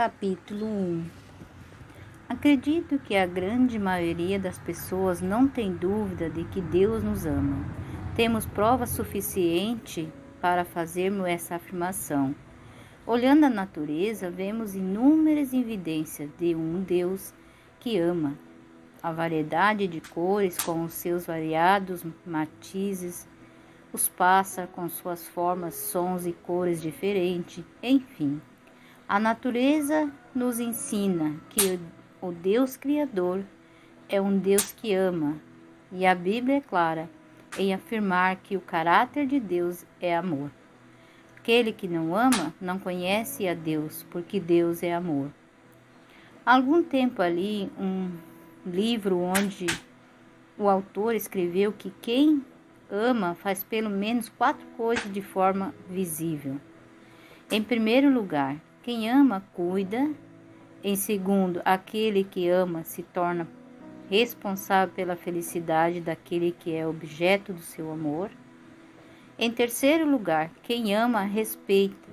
Capítulo 1. Acredito que a grande maioria das pessoas não tem dúvida de que Deus nos ama. Temos prova suficiente para fazermos essa afirmação. Olhando a natureza, vemos inúmeras evidências de um Deus que ama. A variedade de cores com os seus variados matizes, os pássaros com suas formas, sons e cores diferentes, enfim. A natureza nos ensina que o Deus Criador é um Deus que ama, e a Bíblia é clara em afirmar que o caráter de Deus é amor. Aquele que não ama não conhece a Deus, porque Deus é amor. Há algum tempo ali, um livro onde o autor escreveu que quem ama faz pelo menos 4 coisas de forma visível. Em primeiro lugar, quem ama, cuida. Em segundo, aquele que ama se torna responsável pela felicidade daquele que é objeto do seu amor. Em terceiro lugar, quem ama, respeita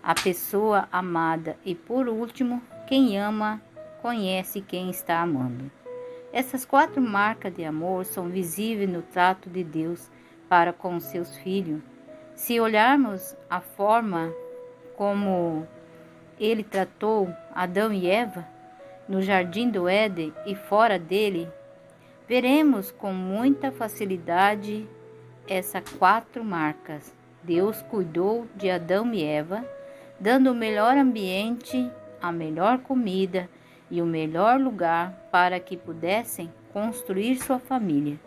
a pessoa amada. E por último, quem ama, conhece quem está amando. Essas 4 marcas de amor são visíveis no trato de Deus para com os seus filhos. Se olharmos a forma como ele tratou Adão e Eva no jardim do Éden e fora dele, veremos com muita facilidade essas 4 marcas. Deus cuidou de Adão e Eva, dando o melhor ambiente, a melhor comida e o melhor lugar para que pudessem construir sua família.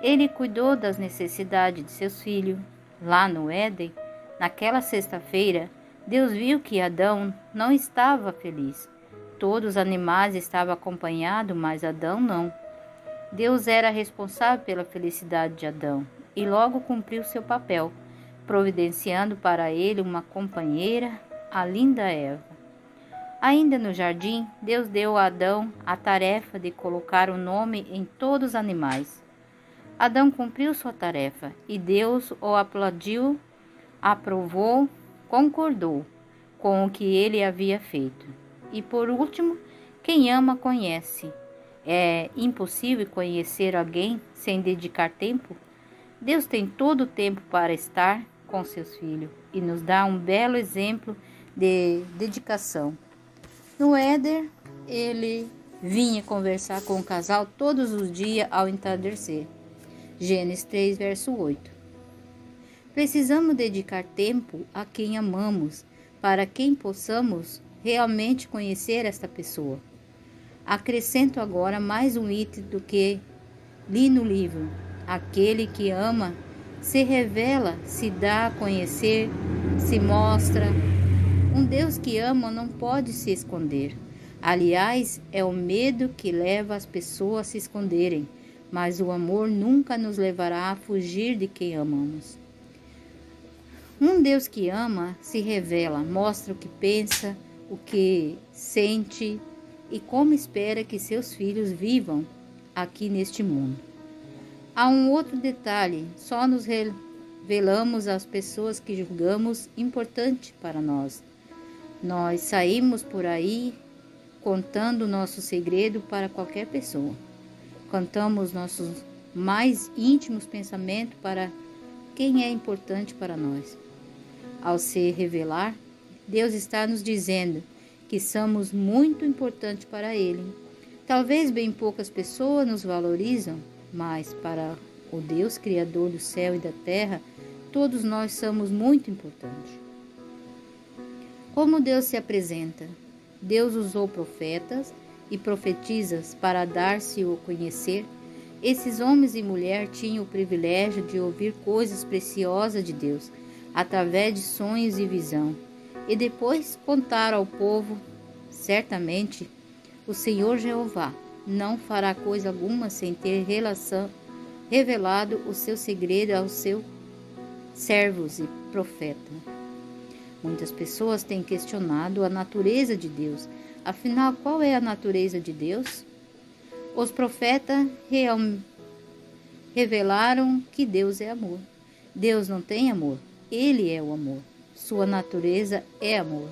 Ele cuidou das necessidades de seus filhos. Lá no Éden, naquela sexta-feira, Deus viu que Adão não estava feliz. Todos os animais estavam acompanhados, mas Adão não. Deus era responsável pela felicidade de Adão e logo cumpriu seu papel, providenciando para ele uma companheira, a linda Eva. Ainda no jardim, Deus deu a Adão a tarefa de colocar o nome em todos os animais. Adão cumpriu sua tarefa e Deus o aplaudiu, aprovou, concordou com o que ele havia feito. E por último, quem ama conhece. É impossível conhecer alguém sem dedicar tempo? Deus tem todo o tempo para estar com seus filhos e nos dá um belo exemplo de dedicação. No Éden, ele vinha conversar com o casal todos os dias ao entardecer. Gênesis 3, verso 8. Precisamos dedicar tempo a quem amamos, para que possamos realmente conhecer esta pessoa. Acrescento agora mais um item do que li no livro. Aquele que ama se revela, se dá a conhecer, se mostra. Um Deus que ama não pode se esconder. Aliás, é o medo que leva as pessoas a se esconderem, mas o amor nunca nos levará a fugir de quem amamos. Um Deus que ama se revela, mostra o que pensa, o que sente e como espera que seus filhos vivam aqui neste mundo. Há um outro detalhe, só nos revelamos às pessoas que julgamos importante para nós. Nós saímos por aí contando nosso segredo para qualquer pessoa. Contamos nossos mais íntimos pensamentos para quem é importante para nós. Ao se revelar, Deus está nos dizendo que somos muito importantes para Ele. Talvez bem poucas pessoas nos valorizam, mas para o Deus Criador do céu e da terra, todos nós somos muito importantes. Como Deus se apresenta? Deus usou profetas e profetisas para dar-se a conhecer. Esses homens e mulheres tinham o privilégio de ouvir coisas preciosas de Deus, através de sonhos e visão, e depois contar ao povo. Certamente, o Senhor Jeová não fará coisa alguma sem ter revelado o seu segredo aos seus servos e profetas. Muitas pessoas têm questionado a natureza de Deus. Afinal, qual é a natureza de Deus? Os profetas revelaram que Deus é amor. Deus não tem amor. Ele é o amor. Sua natureza é amor.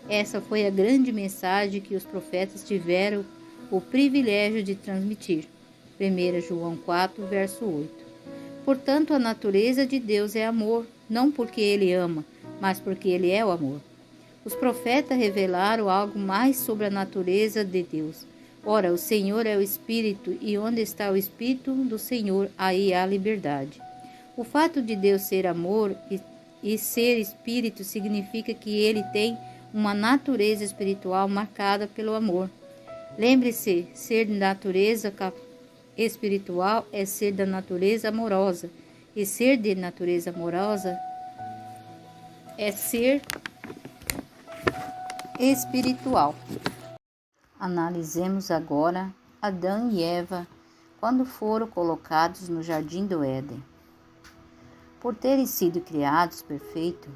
Essa foi a grande mensagem que os profetas tiveram o privilégio de transmitir. 1 João 4, verso 8. Portanto, a natureza de Deus é amor, não porque Ele ama, mas porque Ele é o amor. Os profetas revelaram algo mais sobre a natureza de Deus. Ora, o Senhor é o Espírito, e onde está o Espírito do Senhor, aí há liberdade. O fato de Deus ser amor e ser Espírito significa que Ele tem uma natureza espiritual marcada pelo amor. Lembre-se, ser de natureza espiritual é ser da natureza amorosa, e ser de natureza amorosa é ser espiritual. Analisemos agora Adão e Eva quando foram colocados no jardim do Éden. Por terem sido criados perfeitos,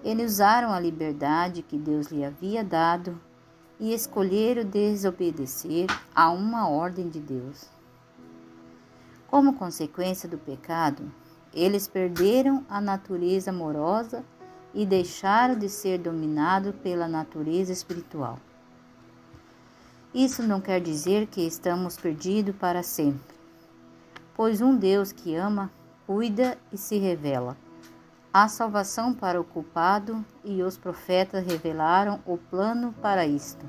eles usaram a liberdade que Deus lhe havia dado e escolheram desobedecer a uma ordem de Deus. Como consequência do pecado, eles perderam a natureza amorosa e deixaram de ser dominados pela natureza espiritual. Isso não quer dizer que estamos perdidos para sempre, pois um Deus que ama, cuida e se revela. Há salvação para o culpado e os profetas revelaram o plano para isto.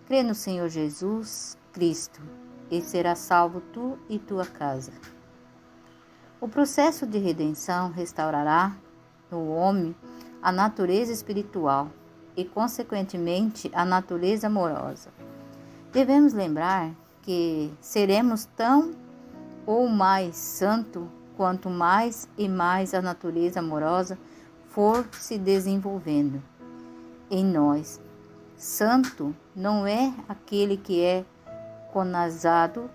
Crê no Senhor Jesus Cristo e serás salvo tu e tua casa. O processo de redenção restaurará no homem a natureza espiritual e, consequentemente, a natureza amorosa. Devemos lembrar que seremos tão ou mais santo quanto mais e mais a natureza amorosa for se desenvolvendo em nós. Santo não é aquele que é conazado,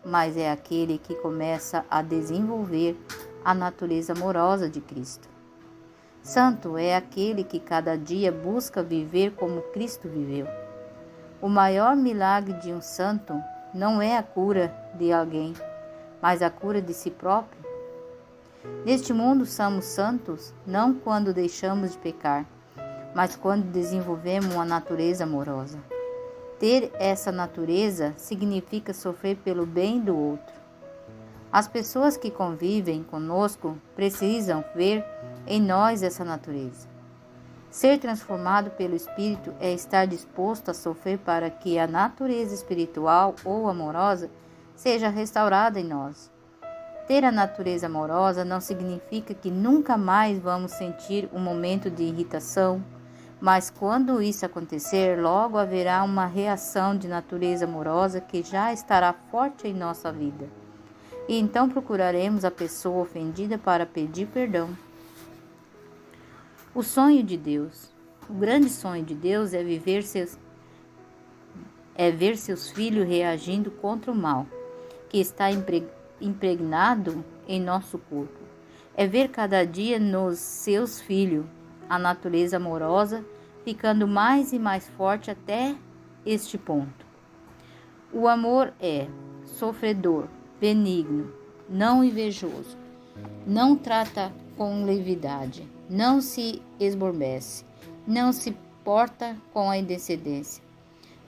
mas é aquele que começa a desenvolver a natureza amorosa de Cristo. Santo é aquele que cada dia busca viver como Cristo viveu. O maior milagre de um santo não é a cura de alguém, mas a cura de si próprio. Neste mundo somos santos não quando deixamos de pecar, mas quando desenvolvemos uma natureza amorosa. Ter essa natureza significa sofrer pelo bem do outro. As pessoas que convivem conosco precisam ver em nós essa natureza. Ser transformado pelo Espírito é estar disposto a sofrer para que a natureza espiritual ou amorosa seja restaurada em nós. Ter a natureza amorosa não significa que nunca mais vamos sentir um momento de irritação, mas quando isso acontecer, logo haverá uma reação de natureza amorosa que já estará forte em nossa vida. E então procuraremos a pessoa ofendida para pedir perdão. O sonho de Deus. O grande sonho de Deus é ver seus filhos reagindo contra o mal, que está impregnado em nosso corpo. É ver cada dia nos seus filhos a natureza amorosa ficando mais e mais forte até este ponto. O amor é sofredor, benigno, não invejoso, não trata com leviandade, não se esmorbece, não se porta com a indecência,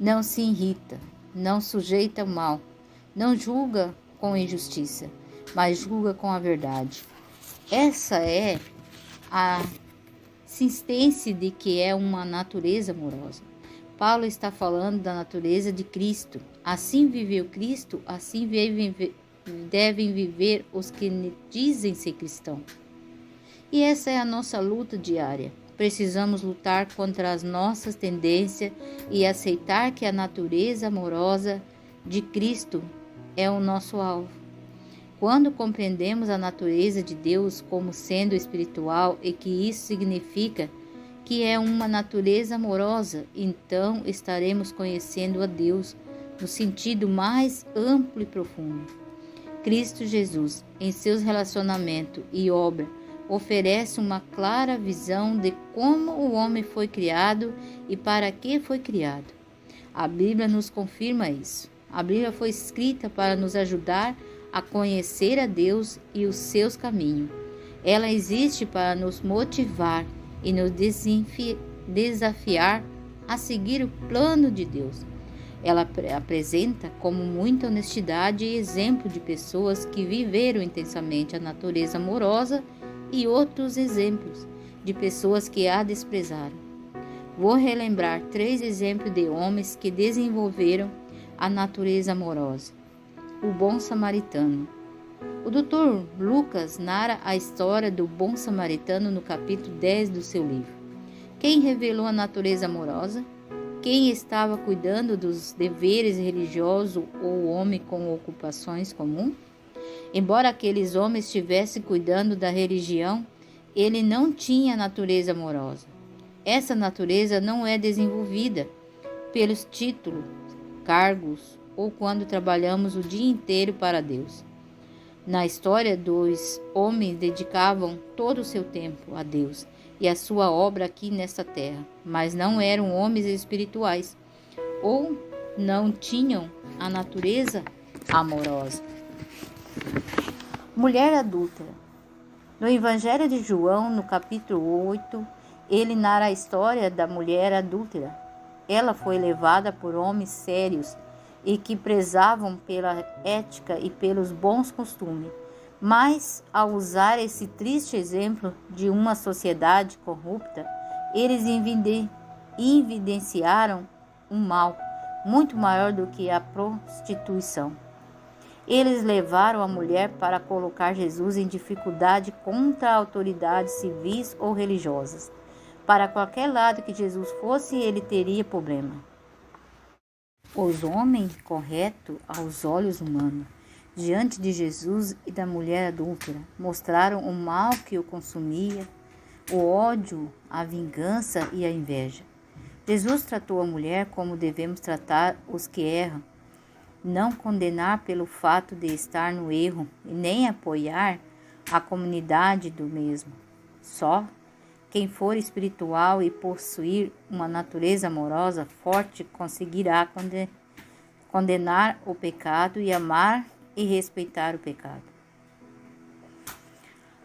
não se irrita, não sujeita o mal, não julga com injustiça, mas julga com a verdade. Essa é a insistência de que é uma natureza amorosa. Paulo está falando da natureza de Cristo. Assim viveu Cristo, assim devem viver os que dizem ser cristãos. E essa é a nossa luta diária. Precisamos lutar contra as nossas tendências e aceitar que a natureza amorosa de Cristo é o nosso alvo. Quando compreendemos a natureza de Deus como sendo espiritual e que isso significa que é uma natureza amorosa, então estaremos conhecendo a Deus no sentido mais amplo e profundo. Cristo Jesus, em seus relacionamentos e obra, oferece uma clara visão de como o homem foi criado e para que foi criado. A Bíblia nos confirma isso. A Bíblia foi escrita para nos ajudar a conhecer a Deus e os seus caminhos. Ela existe para nos motivar e nos desafiar a seguir o plano de Deus. Ela apresenta como muita honestidade e exemplo de pessoas que viveram intensamente a natureza amorosa e outros exemplos de pessoas que a desprezaram. Vou relembrar 3 exemplos de homens que desenvolveram a natureza amorosa. O bom samaritano. O Dr. Lucas narra a história do bom samaritano no capítulo 10 do seu livro. Quem revelou a natureza amorosa? Quem estava cuidando dos deveres religiosos ou homem com ocupações comuns? Embora aqueles homens estivessem cuidando da religião, ele não tinha natureza amorosa. Essa natureza não é desenvolvida pelos títulos, cargos ou quando trabalhamos o dia inteiro para Deus. Na história, 2 homens dedicavam todo o seu tempo a Deus e a sua obra aqui nesta terra, mas não eram homens espirituais ou não tinham a natureza amorosa. Mulher adúltera. No Evangelho de João, no capítulo 8, ele narra a história da mulher adúltera. Ela foi levada por homens sérios e que prezavam pela ética e pelos bons costumes. Mas, ao usar esse triste exemplo de uma sociedade corrupta, eles evidenciaram um mal muito maior do que a prostituição. Eles levaram a mulher para colocar Jesus em dificuldade contra autoridades civis ou religiosas. Para qualquer lado que Jesus fosse, ele teria problema. Os homens corretos aos olhos humanos, diante de Jesus e da mulher adúltera, mostraram o mal que o consumia, o ódio, a vingança e a inveja. Jesus tratou a mulher como devemos tratar os que erram, não condenar pelo fato de estar no erro e nem apoiar a comunidade do mesmo. Só quem for espiritual e possuir uma natureza amorosa forte conseguirá condenar o pecado e amar e respeitar o pecado.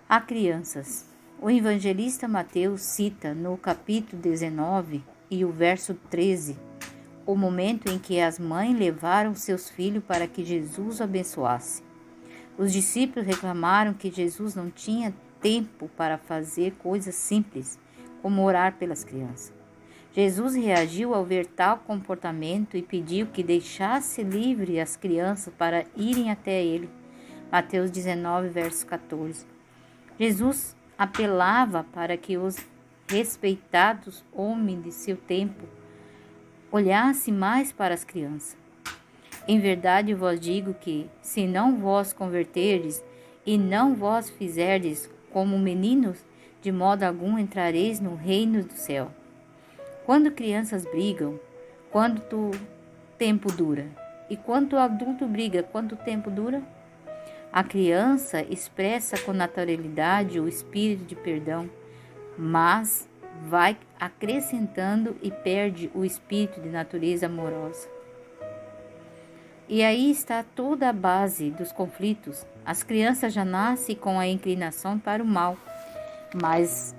A crianças. O evangelista Mateus cita no capítulo 19 e o verso 13 o momento em que as mães levaram seus filhos para que Jesus o abençoasse. Os discípulos reclamaram que Jesus não tinha tempo para fazer coisas simples, como orar pelas crianças. Jesus reagiu ao ver tal comportamento e pediu que deixasse livre as crianças para irem até ele. Mateus 19, verso 14. Jesus apelava para que os respeitados homens de seu tempo olhassem mais para as crianças. Em verdade vos digo que, se não vos converterdes e não vos fizerdes como meninos, de modo algum entrareis no reino do céu. Quando crianças brigam, quanto tempo dura? E quando o adulto briga, quanto tempo dura? A criança expressa com naturalidade o espírito de perdão, mas vai acrescentando e perde o espírito de natureza amorosa. E aí está toda a base dos conflitos. As crianças já nascem com a inclinação para o mal, mas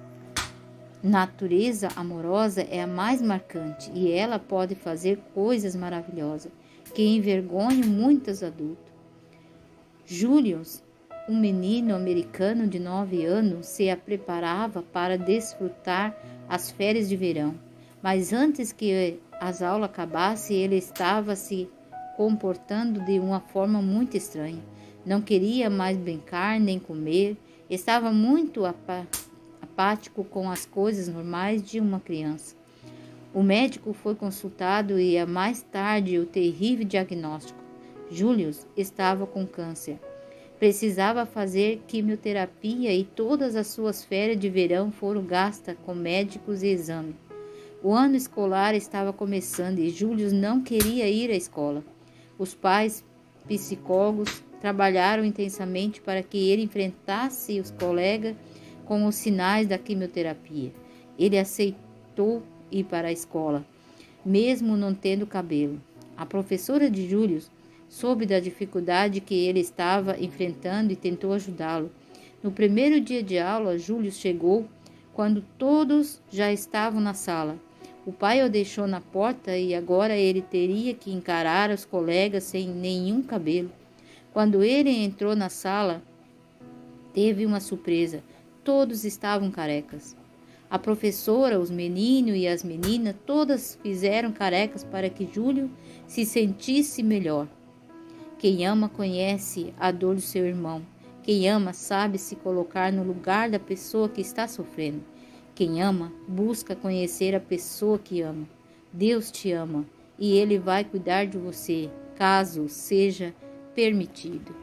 natureza amorosa é a mais marcante e ela pode fazer coisas maravilhosas que envergonham muitos adultos. Julius, um menino americano de 9 anos, se preparava para desfrutar as férias de verão, mas antes que as aulas acabassem, ele estava se comportando de uma forma muito estranha. Não queria mais brincar nem comer, estava muito apático com as coisas normais de uma criança. O médico foi consultado e mais tarde o terrível diagnóstico: Julius estava com câncer. Precisava fazer quimioterapia e todas as suas férias de verão foram gastas com médicos e exames. O ano escolar estava começando e Julius não queria ir à escola. Os pais, psicólogos, trabalharam intensamente para que ele enfrentasse os colegas com os sinais da quimioterapia. Ele aceitou ir para a escola, mesmo não tendo cabelo. A professora de Julius soube da dificuldade que ele estava enfrentando e tentou ajudá-lo. No primeiro dia de aula, Julius chegou quando todos já estavam na sala. O pai o deixou na porta e agora ele teria que encarar os colegas sem nenhum cabelo. Quando ele entrou na sala, teve uma surpresa. Todos estavam carecas. A professora, os meninos e as meninas, todas fizeram carecas para que Júlio se sentisse melhor. Quem ama conhece a dor do seu irmão. Quem ama sabe se colocar no lugar da pessoa que está sofrendo. Quem ama busca conhecer a pessoa que ama. Deus te ama e Ele vai cuidar de você, caso seja permitido.